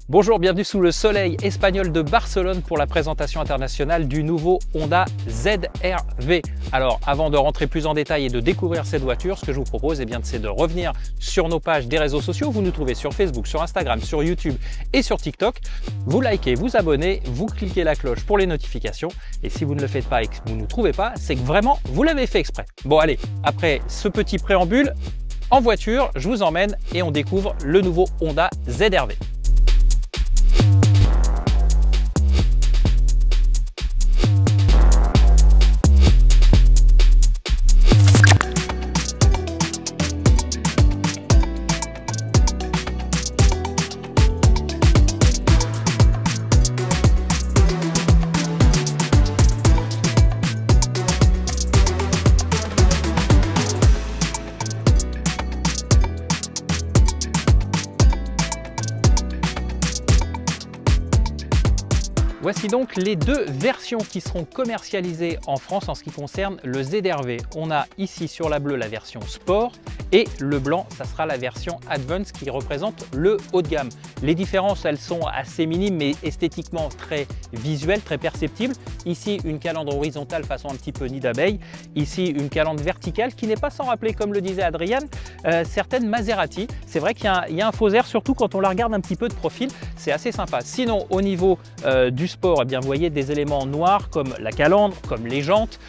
Bonjour, bienvenue sous le soleil espagnol de Barcelone pour la présentation internationale du nouveau Honda ZR-V. Alors, avant de rentrer plus en détail et de découvrir cette voiture, ce que je vous propose, c'est de revenir sur nos pages des réseaux sociaux. Vous nous trouvez sur Facebook, sur Instagram, sur YouTube et sur TikTok. Vous likez, vous abonnez, vous cliquez la cloche pour les notifications. Et si vous ne le faites pas et que vous ne nous trouvez pas, c'est que vraiment, vous l'avez fait exprès. Bon, allez, après ce petit préambule, en voiture, je vous emmène et on découvre le nouveau Honda ZR-V. Voici donc les deux versions qui seront commercialisées en France en ce qui concerne le ZR-V. On a ici sur la bleue la version Sport et le blanc, ça sera la version Advance qui représente le haut de gamme. Les différences, elles sont assez minimes mais esthétiquement très visuelles, très perceptibles. Ici, une calandre horizontale façon un petit peu nid d'abeille. Ici, une calandre verticale qui n'est pas sans rappeler, comme le disait Adrian, certaines Maserati. C'est vrai qu'il y a un faux air, surtout quand on la regarde un petit peu de profil, c'est assez sympa. Sinon, au niveau du sport, vous voyez des éléments noirs comme la calandre, comme les jantes.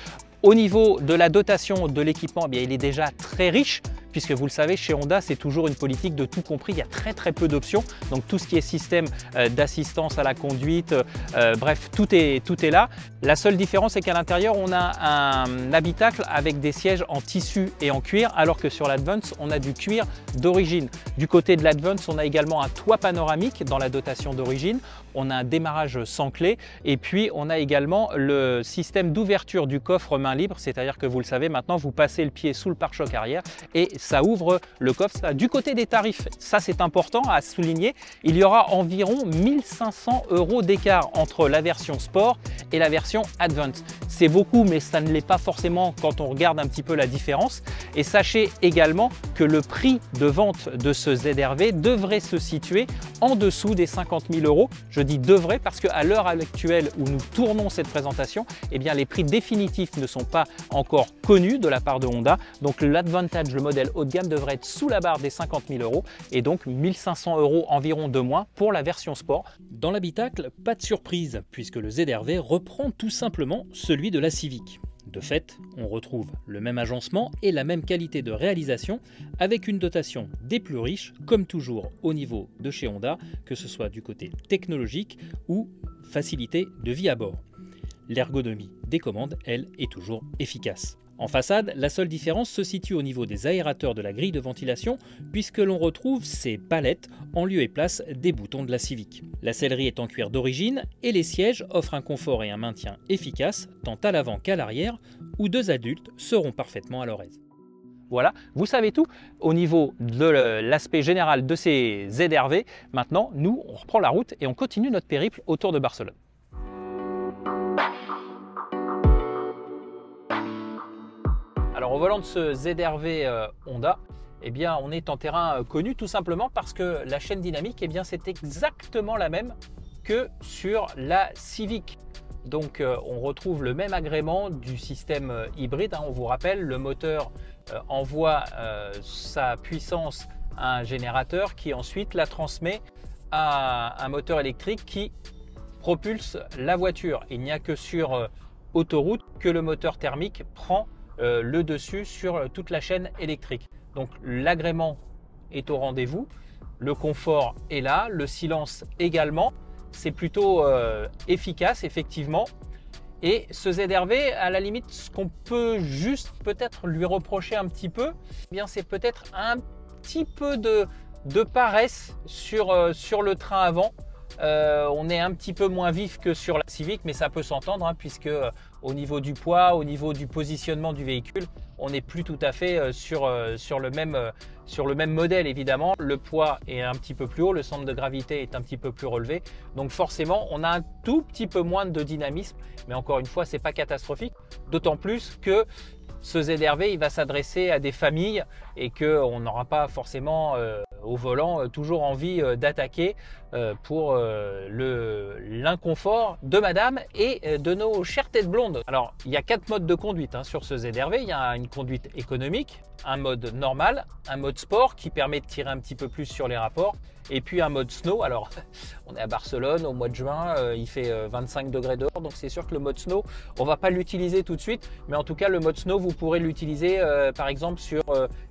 Au niveau de la dotation de l'équipement, il est déjà très riche, puisque vous le savez, chez Honda, c'est toujours une politique de tout compris. Il y a très peu d'options. Donc tout ce qui est système d'assistance à la conduite, bref, tout est là. La seule différence, c'est qu'à l'intérieur, on a un habitacle avec des sièges en tissu et en cuir, alors que sur l'Advance, on a du cuir d'origine. Du côté de l'Advance, on a également un toit panoramique dans la dotation d'origine. On a un démarrage sans clé et puis on a également le système d'ouverture du coffre main libre, c'est-à-dire que vous le savez maintenant, vous passez le pied sous le pare-choc arrière et ça ouvre le coffre. Du côté des tarifs, ça c'est important à souligner, il y aura environ 1500 € d'écart entre la version Sport et la version Advance. C'est beaucoup, mais ça ne l'est pas forcément quand on regarde un petit peu la différence. Et sachez également que le prix de vente de ce ZR-V devrait se situer en dessous des 50 000 €. Je dis devrait parce qu'à l'heure actuelle où nous tournons cette présentation, les prix définitifs ne sont pas encore connus de la part de Honda. Donc l'Advantage, le modèle haut de gamme, devrait être sous la barre des 50 000 € et donc 1500 € environ de moins pour la version Sport. Dans l'habitacle, pas de surprise puisque le ZR-V reprend tout simplement celui de la Civic. De fait, on retrouve le même agencement et la même qualité de réalisation avec une dotation des plus riches, comme toujours au niveau de chez Honda, que ce soit du côté technologique ou facilité de vie à bord. L'ergonomie des commandes, elle, est toujours efficace. En façade, la seule différence se situe au niveau des aérateurs de la grille de ventilation puisque l'on retrouve ces palettes en lieu et place des boutons de la Civic. La sellerie est en cuir d'origine et les sièges offrent un confort et un maintien efficace tant à l'avant qu'à l'arrière où deux adultes seront parfaitement à leur aise. Voilà, vous savez tout au niveau de l'aspect général de ces ZR-V. Maintenant, nous, on reprend la route et on continue notre périple autour de Barcelone. Alors au volant de ce ZR-V Honda, on est en terrain connu tout simplement parce que la chaîne dynamique, c'est exactement la même que sur la Civic. Donc on retrouve le même agrément du système hybride. On vous rappelle, le moteur envoie sa puissance à un générateur qui ensuite la transmet à un moteur électrique qui propulse la voiture. Il n'y a que sur autoroute que le moteur thermique prend le dessus sur toute la chaîne électrique. Donc l'agrément est au rendez-vous, le confort est là, le silence également. C'est plutôt efficace effectivement. Et ce ZR-V, à la limite, ce qu'on peut juste peut-être lui reprocher un petit peu, c'est peut-être un petit peu de paresse sur le train avant. On est un petit peu moins vif que sur la Civic, mais ça peut s'entendre puisque au niveau du poids, au niveau du positionnement du véhicule, on n'est plus tout à fait sur le même modèle évidemment. Le poids est un petit peu plus haut, le centre de gravité est un petit peu plus relevé. Donc forcément, on a un tout petit peu moins de dynamisme, mais encore une fois, c'est pas catastrophique. D'autant plus que ce ZR-V, il va s'adresser à des familles et qu'on n'aura pas forcément au volant toujours envie d'attaquer pour l'inconfort de madame et de nos chères têtes blondes. Alors il y a 4 modes de conduite sur ce ZR-V. Il y a une conduite économique, un mode normal, un mode sport qui permet de tirer un petit peu plus sur les rapports, et puis un mode snow. Alors on est à Barcelone au mois de juin, il fait 25 degrés dehors, donc c'est sûr que le mode snow on va pas l'utiliser tout de suite, mais en tout cas le mode snow vous pourrez l'utiliser par exemple sur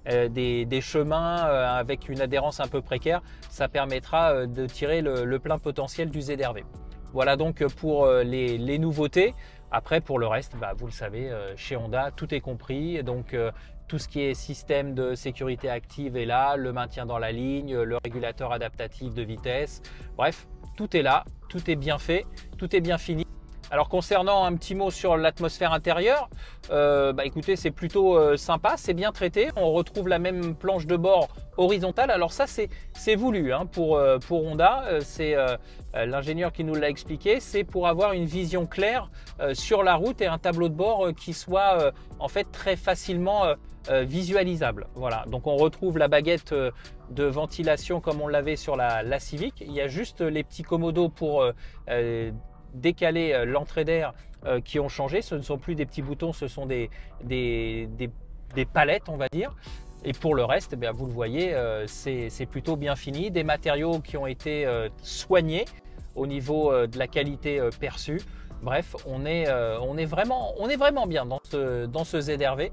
des chemins avec une adhérence un peu précaire. Ça permettra de tirer le plein potentiel du ZR-V. Voilà donc pour les nouveautés. Après pour le reste, vous le savez, chez Honda tout est compris, donc tout ce qui est système de sécurité active est là, le maintien dans la ligne, le régulateur adaptatif de vitesse, bref, tout est là, tout est bien fait, tout est bien fini. Alors concernant un petit mot sur l'atmosphère intérieure, écoutez, c'est plutôt sympa, c'est bien traité. On retrouve la même planche de bord horizontale. Alors ça c'est voulu pour Honda, c'est l'ingénieur qui nous l'a expliqué, c'est pour avoir une vision claire sur la route et un tableau de bord qui soit en fait très facilement visualisable. Voilà, donc on retrouve la baguette de ventilation comme on l'avait sur la Civic. Il y a juste les petits commodos pour décaler l'entrée d'air qui ont changé. Ce ne sont plus des petits boutons, ce sont des palettes, on va dire. Et pour le reste, vous le voyez, c'est plutôt bien fini. Des matériaux qui ont été soignés au niveau de la qualité perçue. Bref, on est vraiment bien dans ce ZR-V.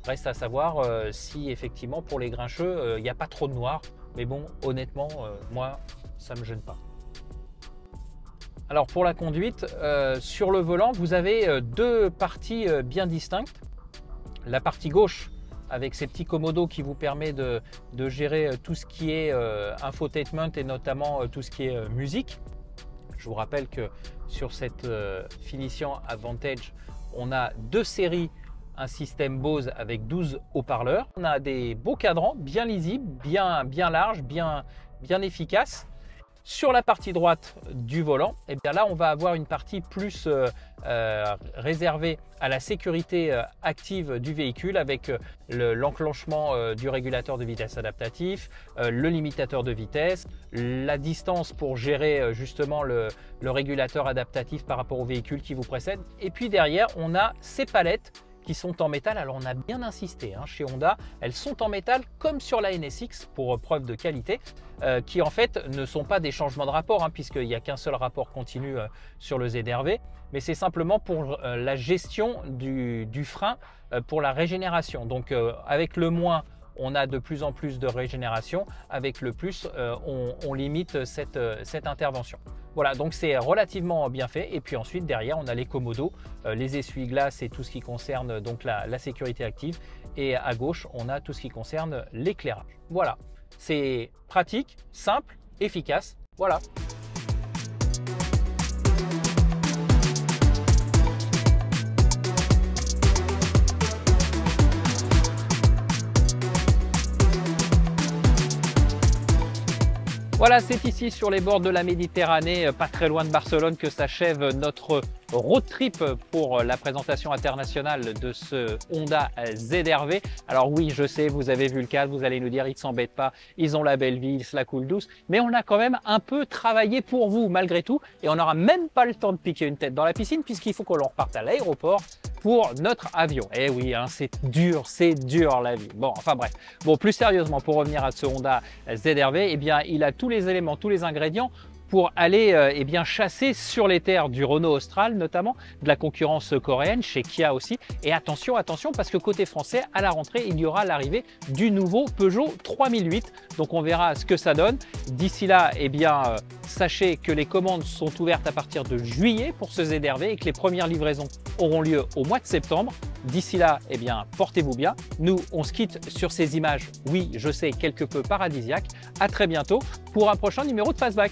Reste à savoir si effectivement pour les grincheux, il n'y a pas trop de noir. Mais bon, honnêtement, moi, ça ne me gêne pas. Alors pour la conduite, sur le volant, vous avez 2 parties bien distinctes. La partie gauche avec ces petits commodos qui vous permet de gérer tout ce qui est infotainment et notamment tout ce qui est musique. Je vous rappelle que sur cette finition Advantage, on a 2 séries, un système Bose avec 12 haut-parleurs. On a des beaux cadrans bien lisibles, bien larges, bien efficaces. Sur la partie droite du volant, là on va avoir une partie plus réservée à la sécurité active du véhicule avec l'enclenchement du régulateur de vitesse adaptatif, le limitateur de vitesse, la distance pour gérer justement le régulateur adaptatif par rapport au véhicule qui vous précède. Et puis derrière, on a ces palettes qui sont en métal. Alors on a bien insisté chez Honda, elles sont en métal comme sur la NSX pour preuve de qualité, qui en fait ne sont pas des changements de rapport puisqu'il n'y a qu'un seul rapport continu sur le ZR-V, mais c'est simplement pour la gestion du frein, pour la régénération. Donc avec le moins, on a de plus en plus de régénération, avec le plus, on limite cette intervention. Voilà, donc c'est relativement bien fait. Et puis ensuite, derrière, on a les commodos, les essuie-glaces et tout ce qui concerne donc la sécurité active. Et à gauche, on a tout ce qui concerne l'éclairage. Voilà, c'est pratique, simple, efficace. Voilà. Voilà, c'est ici sur les bords de la Méditerranée, pas très loin de Barcelone, que s'achève notre road trip pour la présentation internationale de ce Honda ZR-V. Alors oui, je sais, vous avez vu le cadre, vous allez nous dire, ils ne s'embêtent pas, ils ont la belle vie, ils se la coulent douce, mais on a quand même un peu travaillé pour vous malgré tout, et on n'aura même pas le temps de piquer une tête dans la piscine puisqu'il faut qu'on reparte à l'aéroport pour notre avion. Eh oui, c'est dur la vie. Bon, enfin bref. Bon, plus sérieusement, pour revenir à ce Honda ZR-V, eh bien, il a tous les éléments, tous les ingrédients pour aller chasser sur les terres du Renault Austral, notamment de la concurrence coréenne, chez Kia aussi. Et attention, parce que côté français, à la rentrée, il y aura l'arrivée du nouveau Peugeot 3008. Donc on verra ce que ça donne. D'ici là, sachez que les commandes sont ouvertes à partir de juillet pour ce ZR-V et que les premières livraisons auront lieu au mois de septembre. D'ici là, portez-vous bien. Nous, on se quitte sur ces images, oui, je sais, quelque peu paradisiaques. À très bientôt pour un prochain numéro de Fastback.